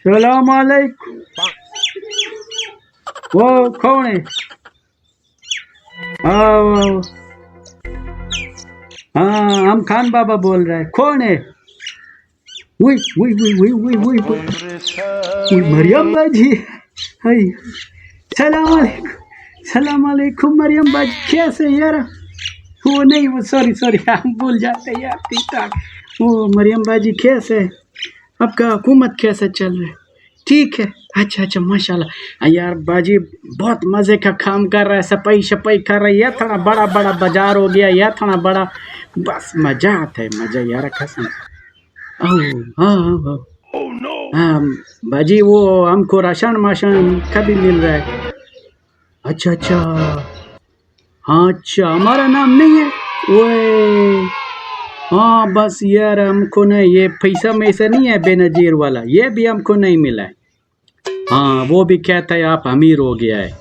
सलाम अलैकुम। वो कौन है? हाँ हाँ, हम खान बाबा बोल रहे हैं। कौन है? वही वही वही वही वही वही वही मरियम बाजी। हाय, सलाम अलैकुम। सलाम अलैकुम मरियम बाजी, कैसे यार? वो नहीं, वो सॉरी सॉरी, हम भूल जाते हैं यार, ठीक ठाक। वो मरियम बाजी कैसे? आपका हुकूमत कैसे चल रहा है? ठीक है। अच्छा अच्छा, माशाल्लाह यार। बाजी बहुत मज़े का काम कर रहा है, सफाई शफाई कर रही है। थोड़ा बड़ा बड़ा बाजार हो गया यार, थोड़ा बड़ा। बस मज़ा आता है, मज़ा यार कसम। ओह हाँ हाँ हाँ हाँ। बाजी वो हमको राशन माशन कभी मिल रहा है? अच्छा अच्छा। हाँ अच्छा, हमारा नाम नहीं है वो। हाँ बस यार, हमको नहीं, ये पैसा में से नहीं है बेनजीर वाला, ये भी हमको नहीं मिला है। हाँ वो भी कहता है आप अमीर हो गया है।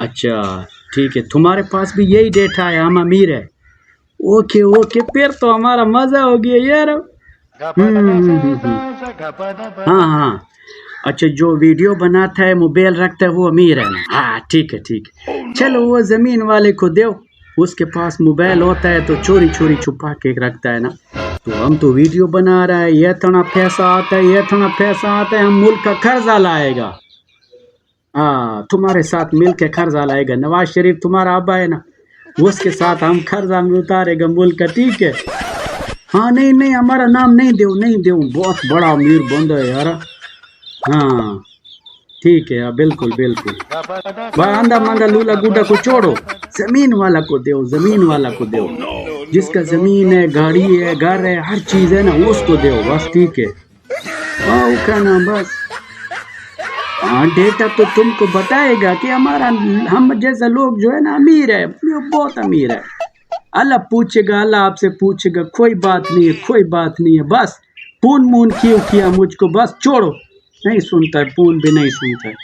अच्छा ठीक है, तुम्हारे पास भी यही डेटा है हम अमीर है? ओके ओके, फिर तो हमारा मजा हो गया यार। हाँ हाँ। अच्छा, जो वीडियो बनाता है मोबाइल रखता है वो अमीर है ना? हाँ ठीक है ठीक है। चलो वो जमीन वाले को दो, उसके पास मोबाइल होता है तो चोरी चोरी छुपा के रखता है ना। तो हम तो वीडियो बना रहा है, ये थोड़ा पैसा आता है, ये थोड़ा पैसा आता है, हम मुल्क का कर्जा लाएगा। हाँ, तुम्हारे साथ मिल के कर्जा लाएगा। नवाज शरीफ तुम्हारा अब्बा है ना, उसके साथ हम कर्जा में उतारेगा मुल्क का, ठीक है? हाँ नहीं नहीं, हमारा नाम नहीं दो, नहीं दो, बहुत बड़ा अमीर बंदा है यार। हाँ ठीक है, हाँ, बिल्कुल बिल्कुल। बांदा मांदा लूला गुड्डा को छोड़ो, जमीन वाला को दो, जमीन वाला को दो। जिसका जमीन है, गाड़ी है, घर है, हर चीज है ना, उसको दो बस, ठीक है? हाँ वो क्या नाम बस। हाँ डेटा तो तुमको बताएगा कि हमारा, हम जैसा लोग जो है ना अमीर है, ये बहुत अमीर है। अल्लाह पूछेगा, अल्लाह आपसे पूछेगा, कोई बात नहीं है, कोई बात नहीं है। बस फोन मून क्यों किया मुझको, बस छोड़ो। नहीं सुनता है, फोन भी नहीं सुनता है।